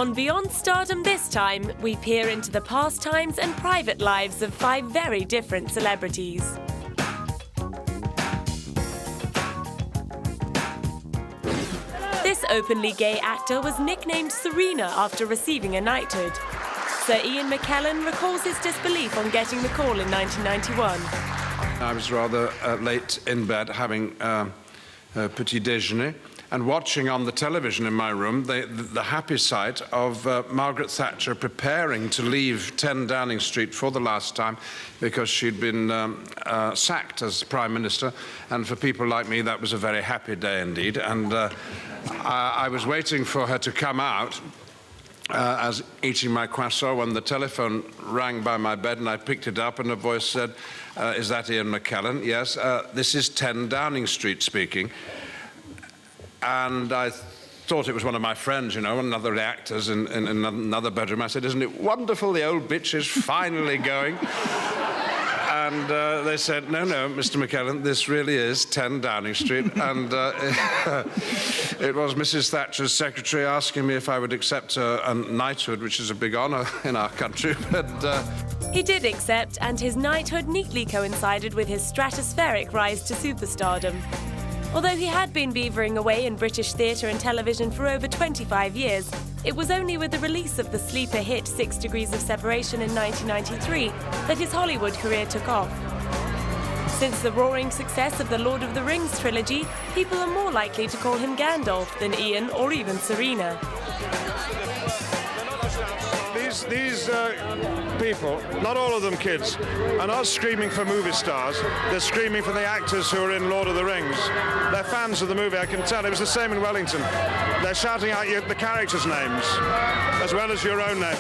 On Beyond Stardom this time, we peer into the pastimes and private lives of 5 very different celebrities. This openly gay actor was nicknamed Serena after receiving a knighthood. Sir Ian McKellen recalls his disbelief on getting the call in 1991. I was rather late in bed having petit déjeuner and watching on the television in my room the happy sight of Margaret Thatcher preparing to leave 10 Downing Street for the last time because she'd been sacked as Prime Minister, and for people like me that was a very happy day indeed. And I was waiting for her to come out as eating my croissant when the telephone rang by my bed, and I picked it up and a voice said, is that Ian McKellen? Yes, this is 10 Downing Street speaking. And I thought it was one of my friends, you know, one of the actors in another bedroom. I said, isn't it wonderful, the old bitch is finally going? And they said, no, Mr. McKellen, this really is 10 Downing Street. And it was Mrs. Thatcher's secretary asking me if I would accept a knighthood, which is a big honour in our country. But he did accept, and his knighthood neatly coincided with his stratospheric rise to superstardom. Although he had been beavering away in British theatre and television for over 25 years, it was only with the release of the sleeper hit 6 Degrees of Separation in 1993 that his Hollywood career took off. Since the roaring success of the Lord of the Rings trilogy, people are more likely to call him Gandalf than Ian or even Serena. These people, not all of them kids, are not screaming for movie stars. They're screaming for the actors who are in Lord of the Rings. They're fans of the movie, I can tell. It was the same in Wellington. They're shouting out the characters' names, as well as your own name.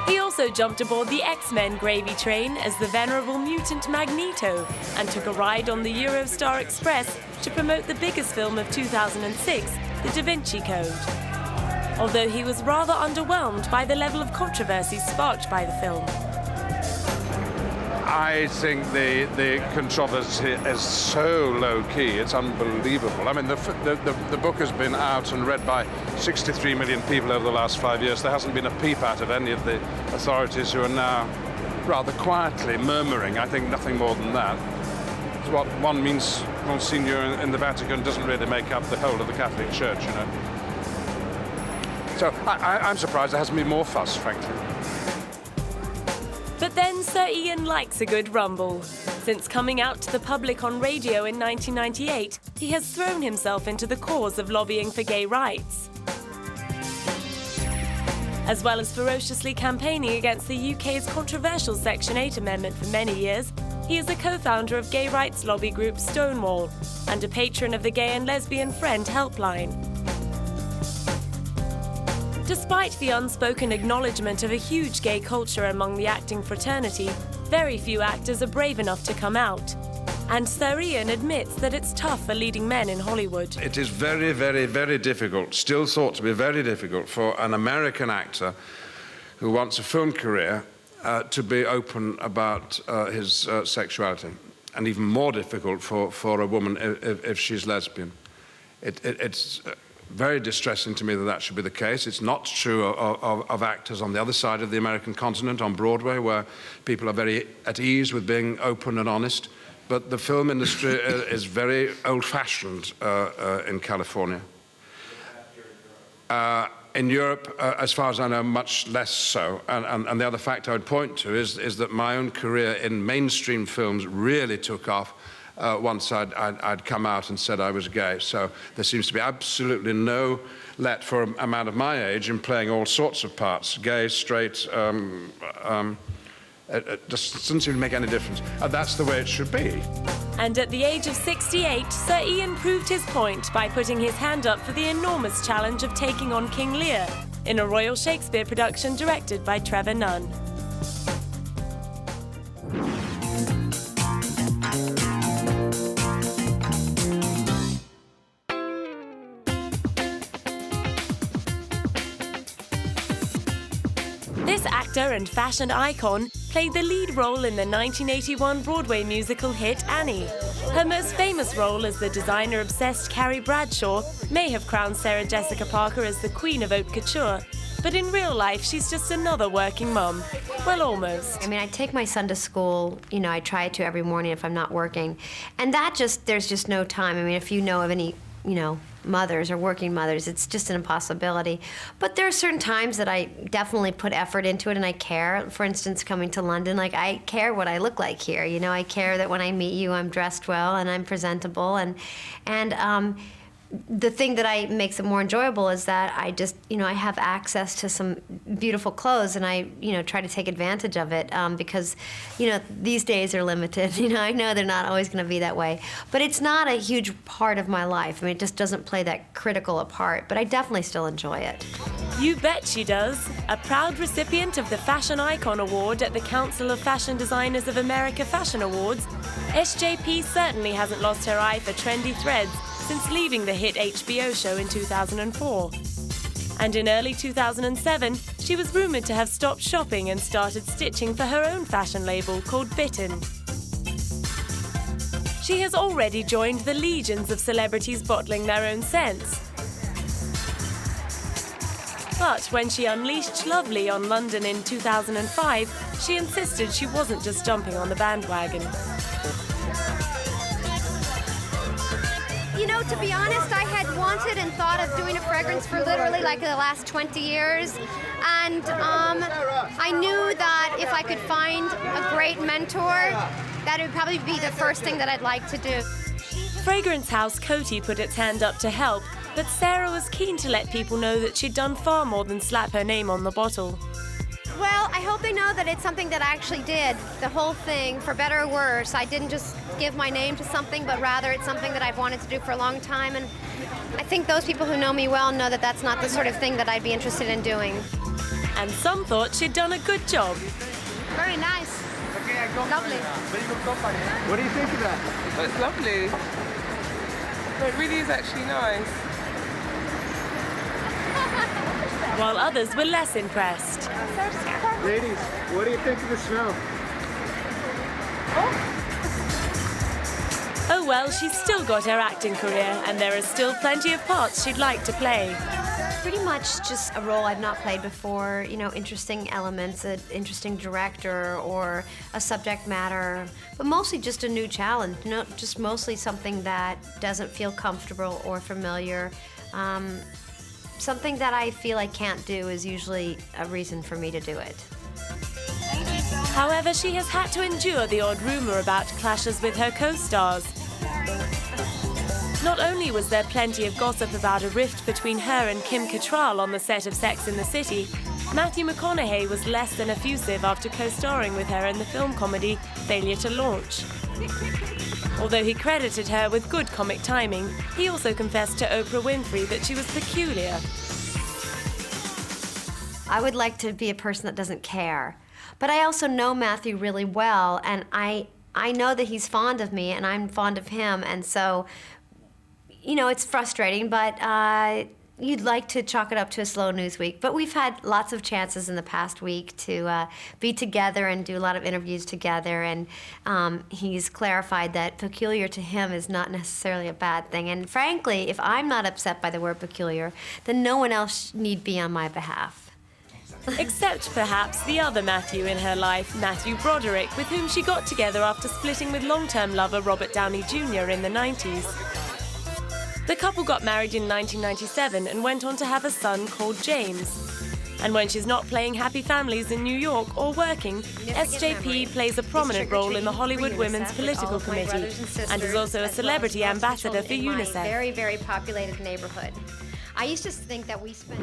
He also jumped aboard the X-Men gravy train as the venerable mutant Magneto and took a ride on the Eurostar Express to promote the biggest film of 2006, The Da Vinci Code. Although he was rather underwhelmed by the level of controversy sparked by the film. I think the controversy is so low-key, it's unbelievable. I mean, the book has been out and read by 63 million people over the last 5 years. There hasn't been a peep out of any of the authorities, who are now rather quietly murmuring. I think nothing more than that. It's what one means, Monsignor in the Vatican doesn't really make up the whole of the Catholic Church, you know. So I'm surprised there hasn't been more fuss, frankly. But then Sir Ian likes a good rumble. Since coming out to the public on radio in 1998, he has thrown himself into the cause of lobbying for gay rights. As well as ferociously campaigning against the UK's controversial Section 8 amendment for many years, he is a co-founder of gay rights lobby group Stonewall and a patron of the Gay and Lesbian Friend helpline. Despite the unspoken acknowledgement of a huge gay culture among the acting fraternity, very few actors are brave enough to come out. And Sir Ian admits that it's tough for leading men in Hollywood. It is very, very, very difficult, still thought to be very difficult, for an American actor who wants a film career to be open about his sexuality. And even more difficult for a woman if she's lesbian. It's very distressing to me that that should be the case. It's not true of actors on the other side of the American continent, on Broadway, where people are very at ease with being open and honest. But the film industry is very old-fashioned in California. In Europe, as far as I know, much less so. And the other fact I would point to is that my own career in mainstream films really took off once I'd come out and said I was gay. So there seems to be absolutely no let for a man of my age in playing all sorts of parts, gay, straight. It just doesn't seem to make any difference. That's the way it should be. And at the age of 68, Sir Ian proved his point by putting his hand up for the enormous challenge of taking on King Lear in a Royal Shakespeare production directed by Trevor Nunn. This actor and fashion icon played the lead role in the 1981 Broadway musical hit Annie. Her most famous role as the designer-obsessed Carrie Bradshaw may have crowned Sarah Jessica Parker as the queen of Haute Couture, But in real life, she's just another working mum. Well, almost. I mean, I take my son to school, you know, I try to every morning if I'm not working. And there's just no time. I mean, if you know of any, you know, mothers or working mothers, it's just an impossibility. But there are certain times that I definitely put effort into it and I care. For instance, coming to London, like, I care what I look like here. You know, I care that when I meet you, I'm dressed well and I'm presentable. And the thing that makes it more enjoyable is that I just, you know, I have access to some beautiful clothes, and I, you know, try to take advantage of it because, you know, these days are limited. You know, I know they're not always going to be that way, but it's not a huge part of my life. I mean, it just doesn't play that critical a part, but I definitely still enjoy it. You bet she does. A proud recipient of the Fashion Icon Award at the Council of Fashion Designers of America Fashion Awards, SJP certainly hasn't lost her eye for trendy threads since leaving the hit HBO show in 2004. And in early 2007, she was rumoured to have stopped shopping and started stitching for her own fashion label called Bitten. She has already joined the legions of celebrities bottling their own scents. But when she unleashed Lovely on London in 2005, she insisted she wasn't just jumping on the bandwagon. You know, to be honest, I had wanted and thought of doing a fragrance for literally like the last 20 years. And I knew that if I could find a great mentor, that it would probably be the first thing that I'd like to do. Fragrance house Coty put its hand up to help, but Sarah was keen to let people know that she'd done far more than slap her name on the bottle. Well, I hope they know that it's something that I actually did, the whole thing, for better or worse. I didn't just give my name to something, but rather it's something that I've wanted to do for a long time. And I think those people who know me well know that that's not the sort of thing that I'd be interested in doing. And some thought she'd done a good job. Very nice. Lovely. What do you think of that? Well, it's lovely. But it really is actually nice. While others were less impressed. Ladies, what do you think of the smell? Oh well, she's still got her acting career, and there are still plenty of parts she'd like to play. Pretty much just a role I've not played before, you know, interesting elements, an interesting director or a subject matter, but mostly just a new challenge, you know, just mostly something that doesn't feel comfortable or familiar. Something that I feel I can't do is usually a reason for me to do it. However, she has had to endure the odd rumour about clashes with her co-stars. Not only was there plenty of gossip about a rift between her and Kim Cattrall on the set of Sex and the City, Matthew McConaughey was less than effusive after co-starring with her in the film comedy Failure to Launch. Although he credited her with good comic timing, he also confessed to Oprah Winfrey that she was peculiar. I would like to be a person that doesn't care. But I also know Matthew really well, and I know that he's fond of me, and I'm fond of him, and so, you know, it's frustrating, but you'd like to chalk it up to a slow news week. But we've had lots of chances in the past week to be together and do a lot of interviews together, and he's clarified that peculiar to him is not necessarily a bad thing. And frankly, if I'm not upset by the word peculiar, then no one else need be on my behalf. Except perhaps the other Matthew in her life, Matthew Broderick, with whom she got together after splitting with long-term lover Robert Downey Jr. in the 90s. The couple got married in 1997 and went on to have a son called James. And when she's not playing Happy Families in New York or working, SJP plays a prominent role in the Hollywood Women's Political Committee and is also a celebrity ambassador for UNICEF. Very, very populated neighborhood. I used to think that we spent...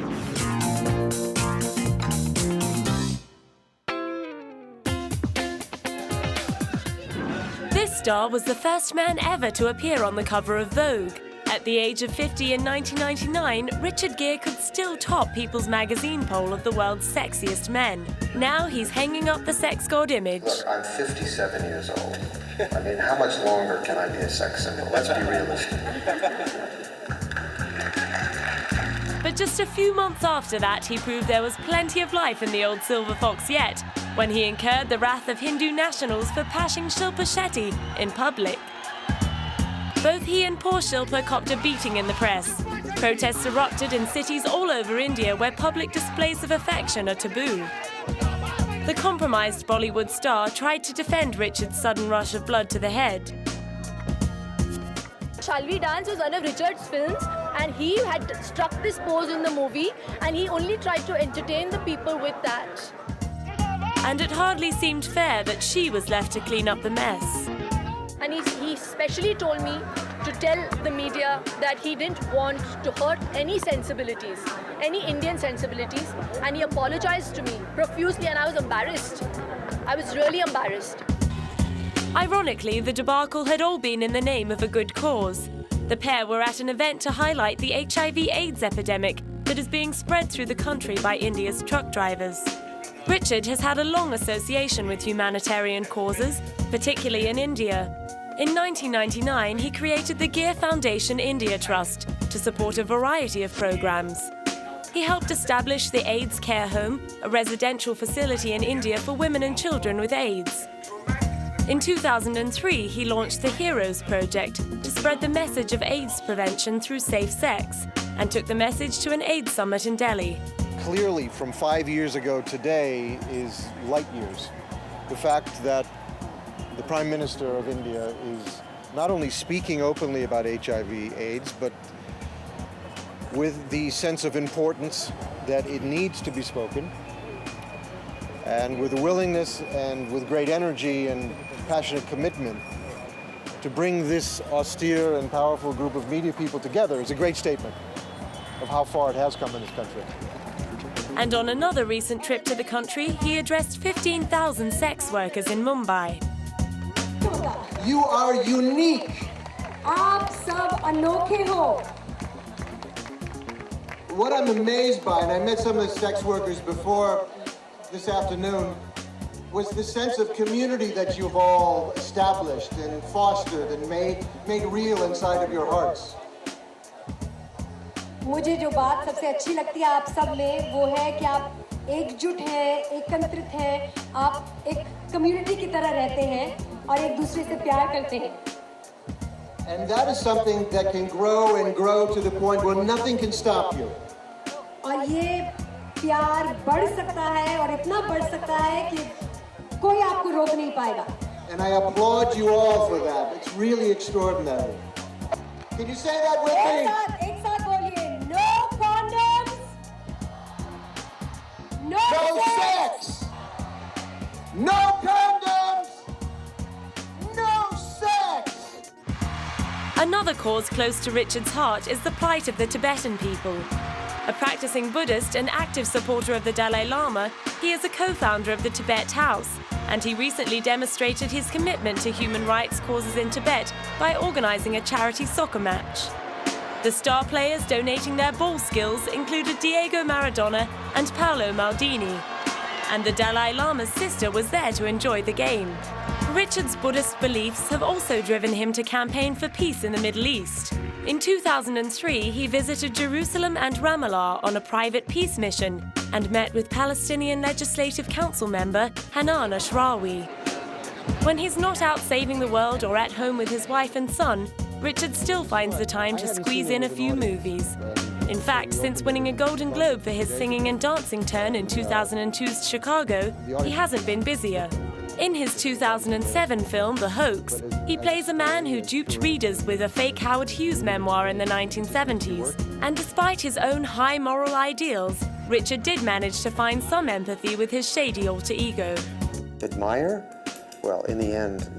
This star was the first man ever to appear on the cover of Vogue. At the age of 50 in 1999, Richard Gere could still top People's Magazine poll of the world's sexiest men. Now he's hanging up the sex god image. Look, I'm 57 years old. I mean, how much longer can I be a sex symbol? Let's be realistic. But just a few months after that, he proved there was plenty of life in the old silver fox yet, when he incurred the wrath of Hindu nationals for pashing Shilpa Shetty in public. Both he and poor Shilpa copped a beating in the press. Protests erupted in cities all over India where public displays of affection are taboo. The compromised Bollywood star tried to defend Richard's sudden rush of blood to the head. Shall We Dance was one of Richard's films, and he had struck this pose in the movie, and he only tried to entertain the people with that. And it hardly seemed fair that she was left to clean up the mess. And he specially told me to tell the media that he didn't want to hurt any sensibilities, any Indian sensibilities, and he apologized to me profusely, and I was embarrassed. I was really embarrassed. Ironically, the debacle had all been in the name of a good cause. The pair were at an event to highlight the HIV/AIDS epidemic that is being spread through the country by India's truck drivers. Richard has had a long association with humanitarian causes, particularly in India. In 1999, he created the Gere Foundation India Trust to support a variety of programs. He helped establish the AIDS Care Home, a residential facility in India for women and children with AIDS. In 2003, he launched the Heroes Project to spread the message of AIDS prevention through safe sex, and took the message to an AIDS summit in Delhi. Clearly, from 5 years ago today is light years. The fact that the Prime Minister of India is not only speaking openly about HIV/AIDS, but with the sense of importance that it needs to be spoken, and with a willingness and with great energy and passionate commitment to bring this austere and powerful group of media people together is a great statement of how far it has come in this country. And on another recent trip to the country, he addressed 15,000 sex workers in Mumbai. You are unique. आप सब अनोखे हो. What I'm amazed by, and I met some of the sex workers before this afternoon, was the sense of community that you've all established and fostered and made real inside of your hearts. मुझे जो बात सबसे अच्छी लगती है आप सब में वो है कि आप एकजुट हैं, एकत्रित हैं, आप एक कम्युनिटी की तरह रहते हैं और एक दूसरे से प्यार करते हैं. And that is something that can grow and grow to the point where nothing can stop you. और ये प्यार बढ़ सकता है और इतना बढ़ सकता है कि कोई आपको रोक नहीं पाएगा. And I applaud you all for that. It's really extraordinary. Can you say that with me? एक साथ बोलिए. No condoms. No sex. No condoms. No sex. Another cause close to Richard's heart is the plight of the Tibetan people. A practicing Buddhist and active supporter of the Dalai Lama, he is a co-founder of the Tibet House, and he recently demonstrated his commitment to human rights causes in Tibet by organising a charity soccer match. The star players donating their ball skills included Diego Maradona and Paolo Maldini, and the Dalai Lama's sister was there to enjoy the game. Richard's Buddhist beliefs have also driven him to campaign for peace in the Middle East. In 2003, he visited Jerusalem and Ramallah on a private peace mission and met with Palestinian Legislative Council member Hanan Ashrawi. When he's not out saving the world or at home with his wife and son, Richard still finds the time to squeeze in a few movies. In fact, since winning a Golden Globe for his singing and dancing turn in 2002's Chicago, he hasn't been busier. In his 2007 film, The Hoax, he plays a man who duped readers with a fake Howard Hughes memoir in the 1970s. And despite his own high moral ideals, Richard did manage to find some empathy with his shady alter ego. Admire? Well, in the end,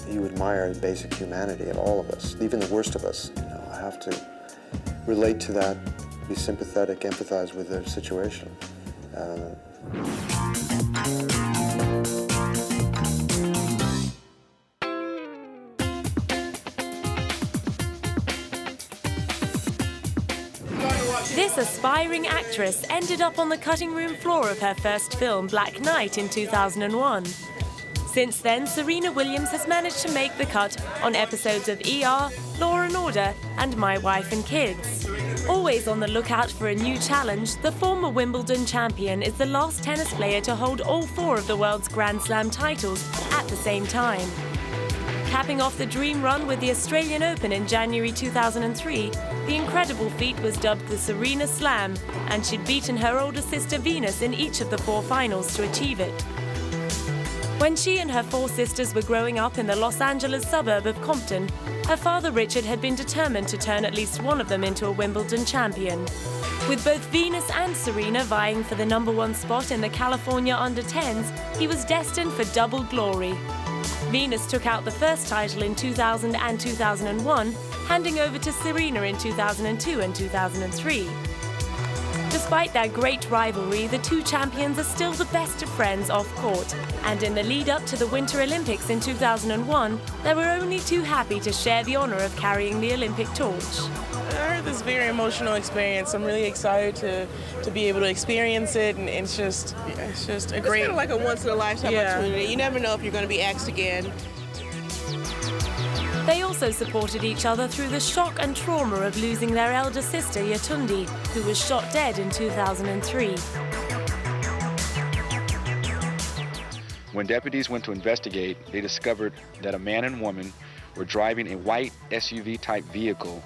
you admire the basic humanity of all of us, even the worst of us. You know, I have to relate to that, be sympathetic, empathize with their situation. This aspiring actress ended up on the cutting room floor of her first film, Black Knight, in 2001. Since then, Serena Williams has managed to make the cut on episodes of ER, Law & Order, and My Wife and Kids. Always on the lookout for a new challenge, the former Wimbledon champion is the last tennis player to hold all 4 of the world's Grand Slam titles at the same time. Capping off the dream run with the Australian Open in January 2003, the incredible feat was dubbed the Serena Slam, and she'd beaten her older sister Venus in each of the 4 finals to achieve it. When she and her 4 sisters were growing up in the Los Angeles suburb of Compton, her father Richard had been determined to turn at least one of them into a Wimbledon champion. With both Venus and Serena vying for the #1 spot in the California Under-10s, he was destined for double glory. Venus took out the first title in 2000 and 2001, handing over to Serena in 2002 and 2003. Despite their great rivalry, the 2 champions are still the best of friends off court, and in the lead-up to the Winter Olympics in 2001, they were only too happy to share the honor of carrying the Olympic torch. I heard this very emotional experience. I'm really excited to be able to experience it, and it's just a great... It's kind of like a once-in-a-lifetime opportunity. You never know if you're going to be asked again. They also supported each other through the shock and trauma of losing their elder sister, Yetunde, who was shot dead in 2003. When deputies went to investigate, they discovered that a man and woman were driving a white SUV-type vehicle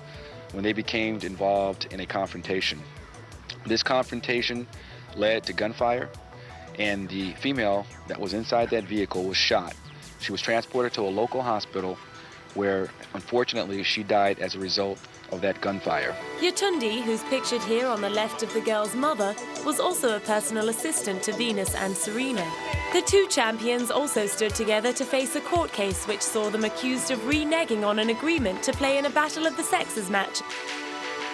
when they became involved in a confrontation. This confrontation led to gunfire, and the female that was inside that vehicle was shot. She was transported to a local hospital where, unfortunately, she died as a result of that gunfire. Yetunde, who's pictured here on the left of the girl's mother, was also a personal assistant to Venus and Serena. The 2 champions also stood together to face a court case which saw them accused of reneging on an agreement to play in a Battle of the Sexes match.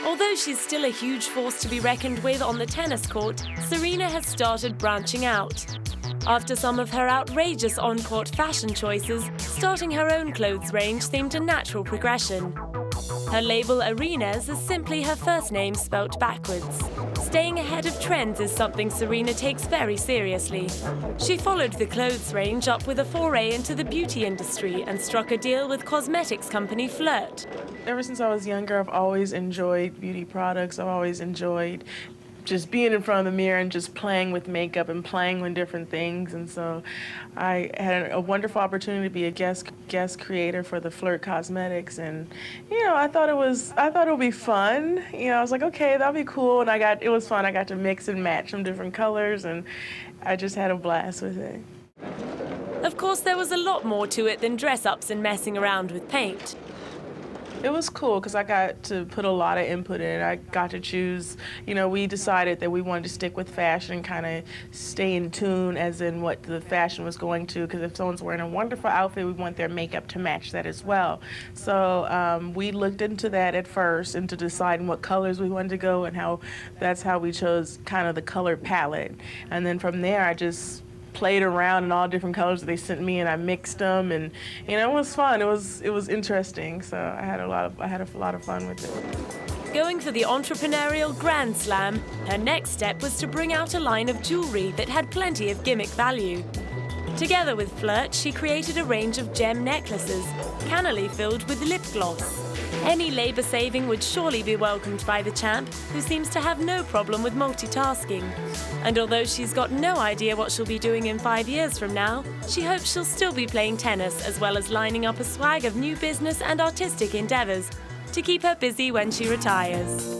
Although she's still a huge force to be reckoned with on the tennis court, Serena has started branching out. After some of her outrageous on-court fashion choices, starting her own clothes range seemed a natural progression. Her label Arenas is simply her first name spelt backwards. Staying ahead of trends is something Serena takes very seriously. She followed the clothes range up with a foray into the beauty industry and struck a deal with cosmetics company Flirt. Ever since I was younger, I've always enjoyed beauty products. I've always enjoyed just being in front of the mirror and just playing with makeup and playing with different things. And so I had a wonderful opportunity to be a guest creator for the Flirt Cosmetics, and I thought it would be fun. I was like, okay, that'll be cool, and it was fun. I got to mix and match some different colors, and I just had a blast with it. Of course, there was a lot more to it than dress-ups and messing around with paint. It was cool because I got to put a lot of input in it. I got to choose, we decided that we wanted to stick with fashion and kind of stay in tune as in what the fashion was going to, because if someone's wearing a wonderful outfit, we want their makeup to match that as well. So we looked into that at first, into deciding what colors we wanted to go, and that's how we chose kind of the color palette. And then from there, I just played around in all different colors that they sent me, and I mixed them, and it was fun. It was interesting. So I had a lot of fun with it. Going for the entrepreneurial Grand Slam, her next step was to bring out a line of jewelry that had plenty of gimmick value. Together with Flirt, she created a range of gem necklaces, cannily filled with lip gloss. Any labor saving would surely be welcomed by the champ, who seems to have no problem with multitasking. And although she's got no idea what she'll be doing in 5 years from now, she hopes she'll still be playing tennis, as well as lining up a swag of new business and artistic endeavors to keep her busy when she retires.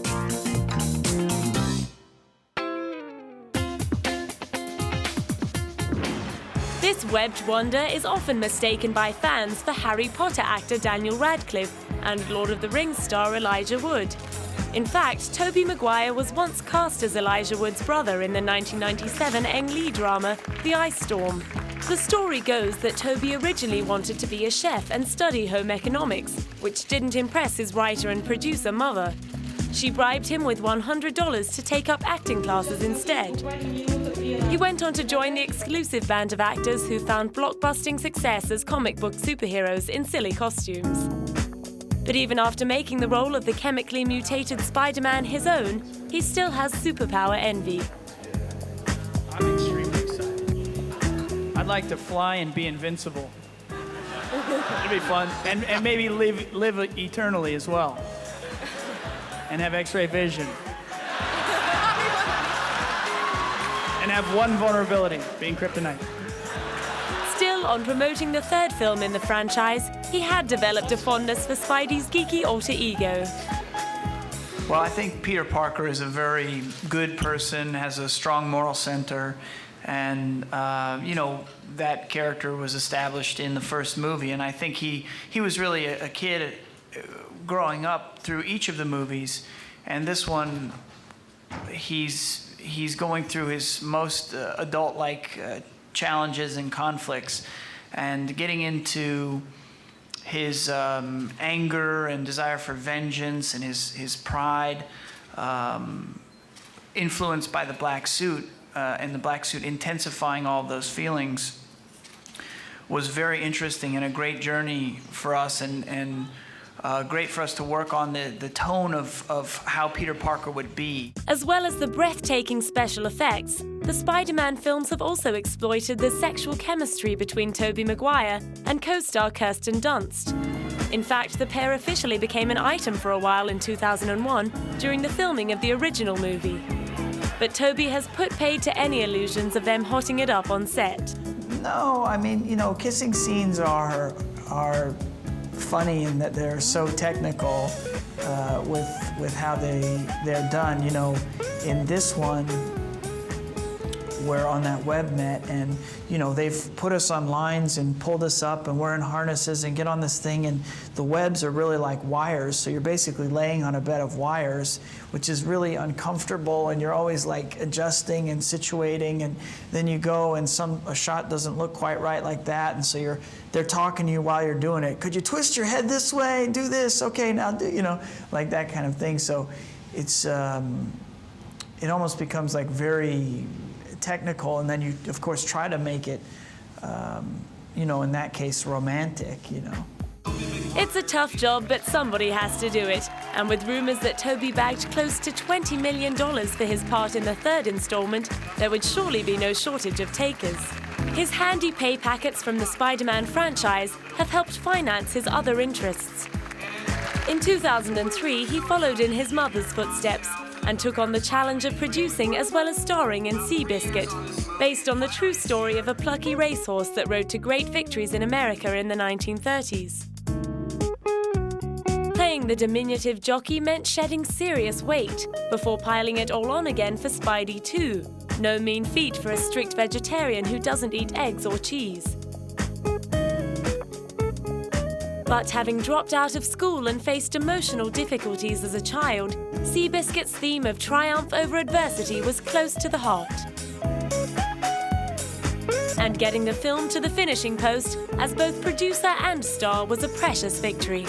This webbed wonder is often mistaken by fans for Harry Potter actor Daniel Radcliffe and Lord of the Rings star Elijah Wood. In fact, Tobey Maguire was once cast as Elijah Wood's brother in the 1997 Ang Lee drama The Ice Storm. The story goes that Tobey originally wanted to be a chef and study home economics, which didn't impress his writer and producer mother. She bribed him with $100 to take up acting classes instead. He went on to join the exclusive band of actors who found blockbusting success as comic book superheroes in silly costumes. But even after making the role of the chemically mutated Spider-Man his own, he still has superpower envy. I'm extremely excited. I'd like to fly and be invincible. It'd be fun. And maybe live eternally as well. And have X-ray vision. And have one vulnerability, being kryptonite. Still, on promoting the third film in the franchise, he had developed a fondness for Spidey's geeky alter ego. Well, I think Peter Parker is a very good person, has a strong moral center, and you know, that character was established in the first movie, and I think he was really a kid growing up through each of the movies, and this one, he's going through his most adult-like challenges and conflicts, and getting into his anger and desire for vengeance and his pride, influenced by the black suit, and the black suit intensifying all of those feelings, was very interesting and a great journey for us, and great for us to work on the tone of how Peter Parker would be. As well as the breathtaking special effects, the Spider-Man films have also exploited the sexual chemistry between Tobey Maguire and co-star Kirsten Dunst. In fact, the pair officially became an item for a while in 2001 during the filming of the original movie. But Tobey has put paid to any illusions of them hotting it up on set. No, I mean, you know, kissing scenes are funny in that they're so technical with how they're done. You know, in this one, we're on that web net, and you know, they've put us on lines and pulled us up, and we're in harnesses and get on this thing, and the webs are really like wires, so you're basically laying on a bed of wires, which is really uncomfortable, and you're always like adjusting and situating, and then you go and a shot doesn't look quite right like that, and so they're talking to you while you're doing it. Could you twist your head this way, do this, okay, now do, you know, like that kind of thing. So it's it almost becomes like very technical, and then you of course try to make it you know, in that case romantic, you know. It's a tough job, but somebody has to do it. And with rumors that Tobey bagged close to $20 million for his part in the third installment, there would surely be no shortage of takers. His handy pay packets from the Spider-Man franchise have helped finance his other interests. In 2003, he followed in his mother's footsteps and took on the challenge of producing as well as starring in Seabiscuit, based on the true story of a plucky racehorse that rode to great victories in America in the 1930s. Playing the diminutive jockey meant shedding serious weight before piling it all on again for Spidey 2. No mean feat for a strict vegetarian who doesn't eat eggs or cheese. But having dropped out of school and faced emotional difficulties as a child, Seabiscuit's theme of triumph over adversity was close to the heart. And getting the film to the finishing post as both producer and star was a precious victory.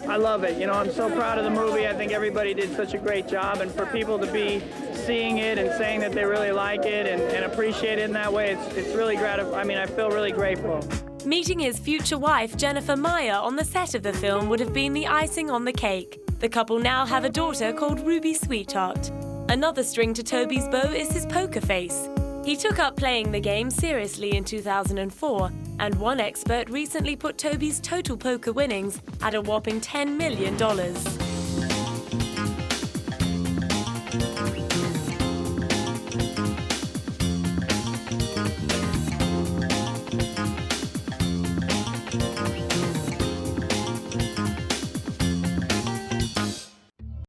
I love it. You know, I'm so proud of the movie. I think everybody did such a great job, and for people to be seeing it and saying that they really like it and appreciate it in that way, it's really gratifying. I mean, I feel really grateful. Meeting his future wife, Jennifer Meyer, on the set of the film would have been the icing on the cake. The couple now have a daughter called Ruby Sweetheart. Another string to Tobey's bow is his poker face. He took up playing the game seriously in 2004, and one expert recently put Tobey's total poker winnings at a whopping $10 million.